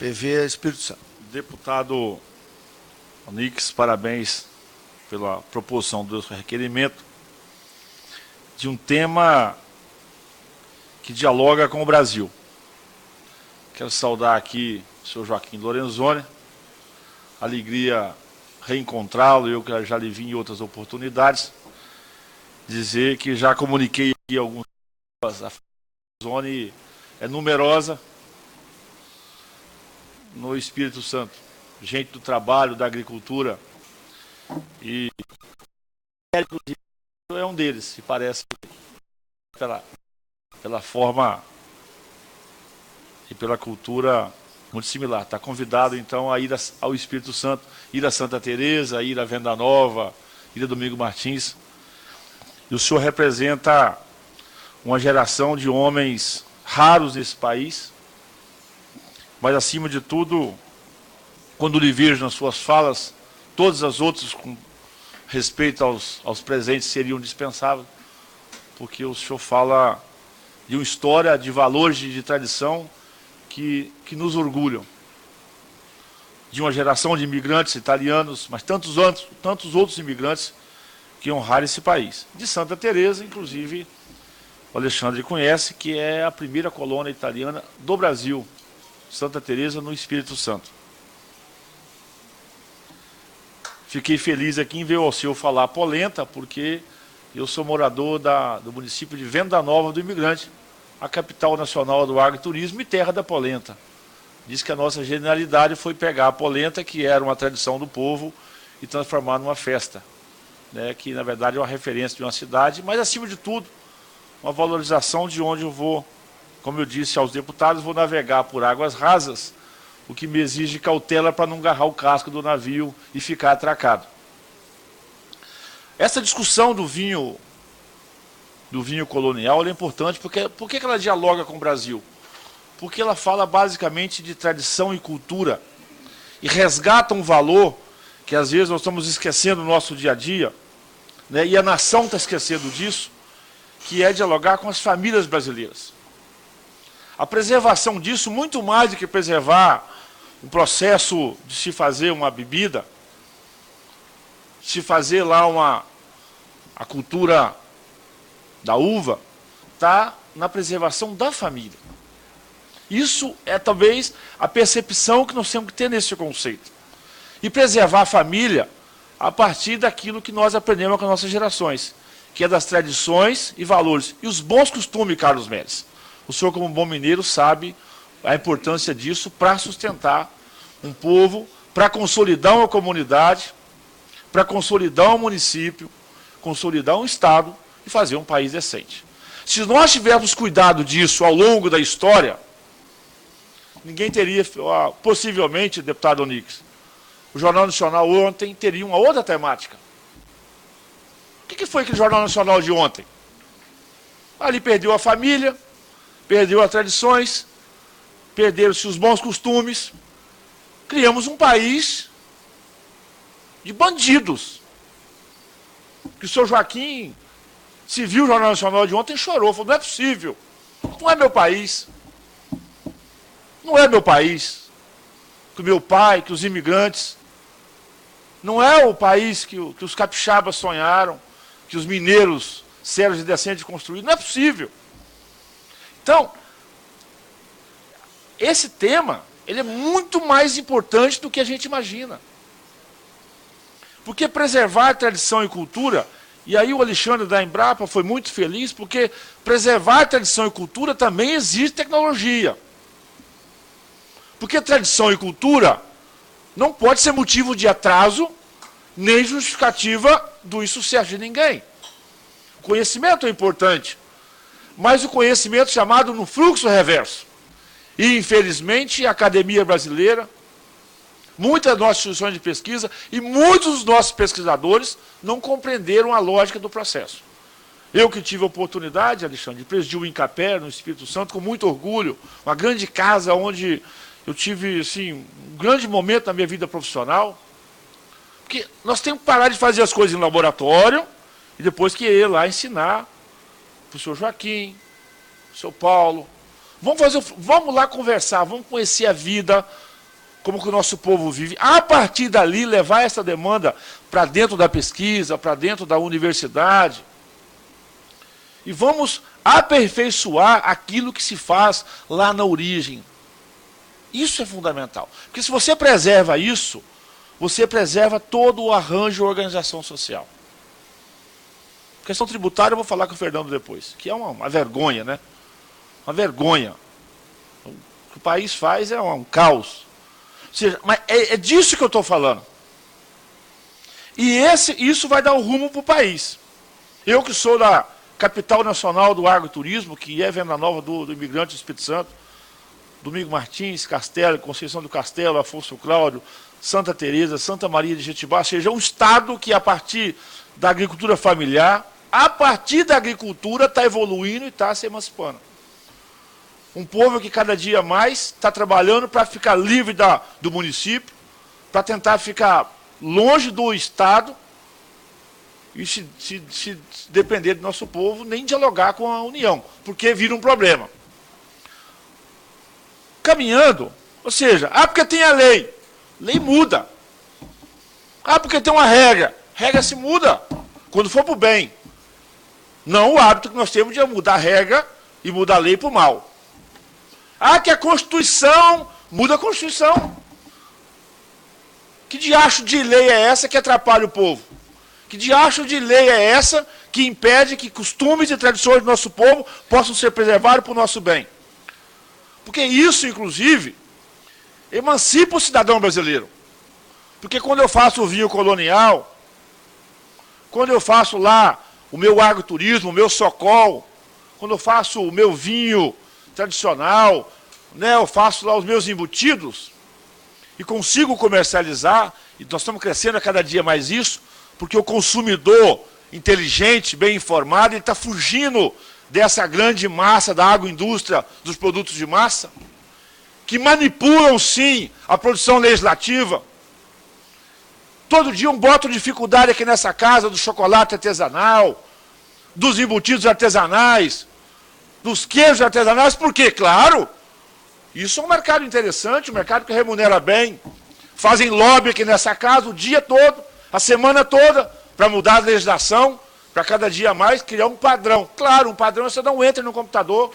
PV Espírito Santo. Deputado Onix, parabéns pela proposição do requerimento de um tema que dialoga com o Brasil. Quero saudar aqui o senhor Joaquim Lorenzoni, alegria reencontrá-lo, eu que já lhe vi em outras oportunidades, dizer que já comuniquei aqui alguns, a Lorenzoni é numerosa no Espírito Santo, gente do trabalho, da agricultura, e é um deles, se parece pela forma e pela cultura muito similar. Está convidado, então, a ir ao Espírito Santo, ir a Santa Teresa, ir a Venda Nova, ir a Domingo Martins. E o senhor representa uma geração de homens raros nesse país, mas, acima de tudo, quando lhe vejo nas suas falas, todas as outras, com respeito aos presentes, seriam dispensáveis, porque o senhor fala de uma história, de valores, de tradição que nos orgulham. De uma geração de imigrantes italianos, mas tantos outros imigrantes que honraram esse país. De Santa Teresa, inclusive, o Alexandre conhece, que é a primeira colônia italiana do Brasil, Santa Teresa, no Espírito Santo. Fiquei feliz aqui em ver o senhor falar polenta, porque eu sou morador do município de Venda Nova do Imigrante, a capital nacional do agroturismo e terra da polenta. Diz que a nossa genialidade foi pegar a polenta, que era uma tradição do povo, e transformar numa festa, né, que na verdade é uma referência de uma cidade, mas acima de tudo, uma valorização de onde eu vou, como eu disse aos deputados, vou navegar por águas rasas, o que me exige cautela para não agarrar o casco do navio e ficar atracado. Essa discussão do vinho colonial é importante, porque por que ela dialoga com o Brasil? Porque ela fala basicamente de tradição e cultura, e resgata um valor que às vezes nós estamos esquecendo no nosso dia a dia, né, e a nação está esquecendo disso, que é dialogar com as famílias brasileiras. A preservação disso, muito mais do que preservar o processo de se fazer uma bebida, se fazer lá a cultura da uva, está na preservação da família. Isso é talvez a percepção que nós temos que ter nesse conceito. E preservar a família a partir daquilo que nós aprendemos com as nossas gerações, que é das tradições e valores. E os bons costumes, Carlos Médici. O senhor, como bom mineiro, sabe a importância disso para sustentar um povo, para consolidar uma comunidade, para consolidar um município, consolidar um estado e fazer um país decente. Se nós tivermos cuidado disso ao longo da história, ninguém teria, possivelmente, deputado Onix, o Jornal Nacional ontem teria uma outra temática. O que foi aquele Jornal Nacional de ontem? Ali perdeu a família, perdeu as tradições, perderam-se os bons costumes, criamos um país de bandidos. Que o senhor Joaquim, se viu o Jornal Nacional de ontem, chorou, falou, não é possível, não é meu país, não é meu país, que o meu pai, que os imigrantes, não é o país que os capixabas sonharam, que os mineiros sérios e decentes construíram, não é possível. Então, esse tema, ele é muito mais importante do que a gente imagina. Porque preservar a tradição e cultura, e aí o Alexandre da Embrapa foi muito feliz, porque preservar a tradição e cultura também exige tecnologia. Porque tradição e cultura não pode ser motivo de atraso, nem justificativa do insucesso de ninguém. O conhecimento é importante, mas o conhecimento chamado no fluxo reverso. E, infelizmente, a academia brasileira, muitas das nossas instituições de pesquisa e muitos dos nossos pesquisadores não compreenderam a lógica do processo. Eu que tive a oportunidade, Alexandre, de presidir o INCAPé no Espírito Santo com muito orgulho, uma grande casa onde eu tive assim, um grande momento na minha vida profissional, porque nós temos que parar de fazer as coisas em laboratório e depois que ir lá ensinar para o senhor Joaquim, para o senhor Paulo. Vamos lá conversar, vamos conhecer a vida como que o nosso povo vive. A partir dali, levar essa demanda para dentro da pesquisa, para dentro da universidade. E vamos aperfeiçoar aquilo que se faz lá na origem. Isso é fundamental. Porque se você preserva isso, você preserva todo o arranjo e organização social. Questão tributária eu vou falar com o Fernando depois, que é uma vergonha, né? Uma vergonha. O que o país faz é um caos. Ou seja, mas é disso que eu estou falando. E isso vai dar o rumo para o país. Eu que sou da capital nacional do agroturismo, que é Venda Nova do imigrante do Espírito Santo, Domingo Martins, Castelo, Conceição do Castelo, Afonso Cláudio, Santa Teresa, Santa Maria de Jetibá, ou seja, um estado que a partir da agricultura familiar, a partir da agricultura está evoluindo e está se emancipando. Um povo que cada dia mais está trabalhando para ficar livre do município, para tentar ficar longe do Estado e se depender do nosso povo, nem dialogar com a União, porque vira um problema. Caminhando, ou seja, porque tem a lei muda. Porque tem uma regra se muda, quando for para o bem. Não o hábito que nós temos de mudar a regra e mudar a lei para o mal. Que a Constituição, muda a Constituição. Que diacho de lei é essa que atrapalha o povo? Que diacho de lei é essa que impede que costumes e tradições do nosso povo possam ser preservados para o nosso bem? Porque isso, inclusive, emancipa o cidadão brasileiro. Porque quando eu faço o vinho colonial, quando eu faço lá o meu agroturismo, o meu socol, quando eu faço o meu vinho tradicional, né, eu faço lá os meus embutidos e consigo comercializar, e nós estamos crescendo a cada dia mais isso, porque o consumidor inteligente, bem informado, ele está fugindo dessa grande massa da agroindústria, dos produtos de massa, que manipulam, sim, a produção legislativa. Todo dia boto dificuldade aqui nessa casa do chocolate artesanal, dos embutidos artesanais, dos queijos artesanais, porque, claro, isso é um mercado interessante, um mercado que remunera bem. Fazem lobby aqui nessa casa o dia todo, a semana toda, para mudar a legislação, para cada dia mais criar um padrão. Claro, um padrão você não entra no computador.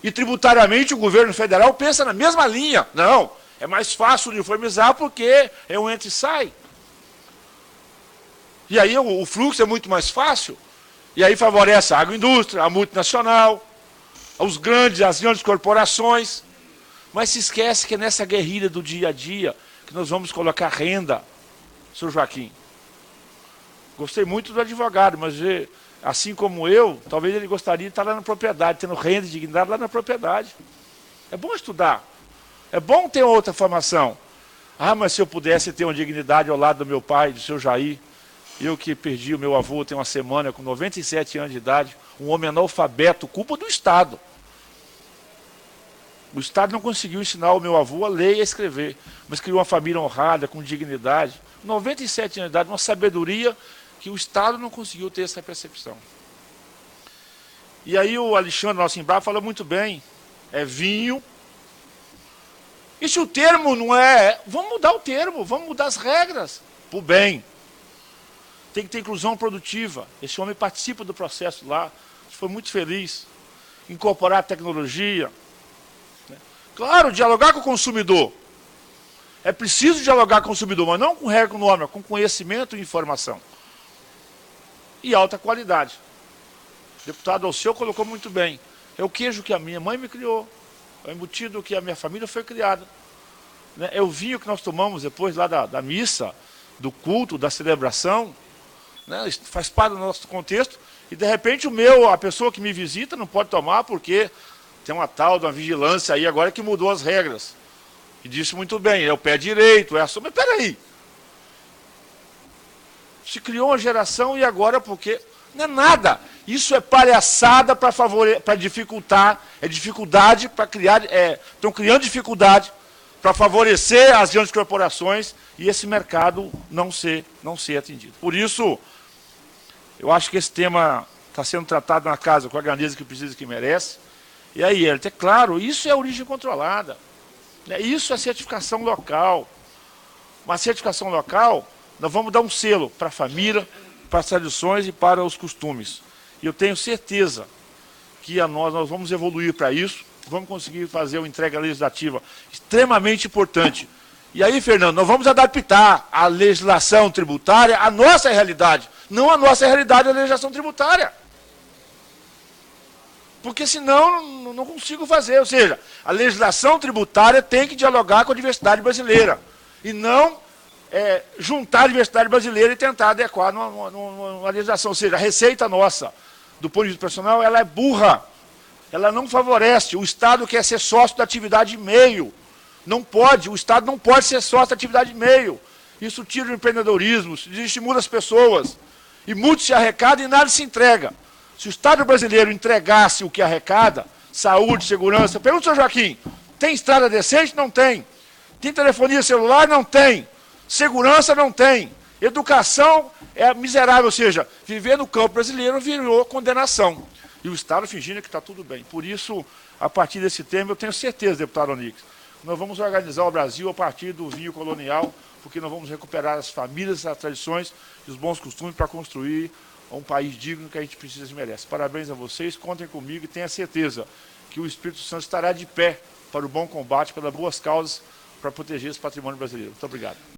E tributariamente o governo federal pensa na mesma linha. Não, é mais fácil uniformizar porque é um entra e sai. E aí o fluxo é muito mais fácil. E aí favorece a agroindústria, a multinacional, as grandes corporações. Mas se esquece que é nessa guerrilha do dia a dia que nós vamos colocar renda, senhor Joaquim. Gostei muito do advogado, mas assim como eu, talvez ele gostaria de estar lá na propriedade, tendo renda e dignidade lá na propriedade. É bom estudar. É bom ter outra formação. Mas se eu pudesse ter uma dignidade ao lado do meu pai, do seu Jair, eu que perdi o meu avô tem uma semana, com 97 anos de idade, um homem analfabeto, culpa do Estado. O Estado não conseguiu ensinar o meu avô a ler e a escrever, mas criou uma família honrada, com dignidade. 97 anos de idade, uma sabedoria que o Estado não conseguiu ter essa percepção. E aí o Alexandre, nosso embrapa, fala muito bem, é vinho. E se o termo não é, vamos mudar o termo, vamos mudar as regras, para o bem. Tem que ter inclusão produtiva. Esse homem participa do processo lá, foi muito feliz. Incorporar a tecnologia. Claro, dialogar com o consumidor. É preciso dialogar com o consumidor, mas não com regra, com norma, com conhecimento e informação. E alta qualidade. O deputado Alceu colocou muito bem. É o queijo que a minha mãe me criou. É o embutido que a minha família foi criada. É o vinho que nós tomamos depois lá da missa, do culto, da celebração. Isso faz parte do nosso contexto. E de repente a pessoa que me visita não pode tomar porque tem uma tal de uma vigilância aí agora que mudou as regras. E disse muito bem, é o pé direito, é a sombra. Mas peraí. Se criou uma geração e agora porque... Não é nada. Isso é palhaçada para dificultar, é dificuldade para criar... Estão criando dificuldade para favorecer as grandes corporações e esse mercado não ser atendido. Por isso, eu acho que esse tema está sendo tratado na casa com a grandeza que precisa e que merece. E aí, é claro, isso é a origem controlada. Isso é certificação local. Uma certificação local, nós vamos dar um selo para a família, para as tradições e para os costumes. E eu tenho certeza que nós vamos evoluir para isso, vamos conseguir fazer uma entrega legislativa extremamente importante. E aí, Fernando, nós vamos adaptar a legislação tributária à nossa realidade, não a nossa realidade à legislação tributária. Porque senão não consigo fazer. Ou seja, a legislação tributária tem que dialogar com a diversidade brasileira. E não juntar a diversidade brasileira e tentar adequar numa legislação. Ou seja, a receita nossa, do ponto de vista profissional, ela é burra. Ela não favorece. O Estado quer ser sócio da atividade de meio. Não pode, o Estado não pode ser sócio da atividade de meio. Isso tira o empreendedorismo, estimula as pessoas. E muito se arrecada e nada se entrega. Se o Estado brasileiro entregasse o que arrecada, saúde, segurança... Pergunta ao senhor Joaquim, tem estrada decente? Não tem. Tem telefonia celular? Não tem. Segurança? Não tem. Educação é miserável, ou seja, viver no campo brasileiro virou condenação. E o Estado fingindo que está tudo bem. Por isso, a partir desse tema, eu tenho certeza, deputado Onix, nós vamos organizar o Brasil a partir do vinho colonial, porque nós vamos recuperar as famílias, as tradições e os bons costumes para construir um país digno que a gente precisa e merece. Parabéns a vocês, contem comigo e tenha certeza que o Espírito Santo estará de pé para o bom combate, pelas boas causas, para proteger esse patrimônio brasileiro. Muito obrigado.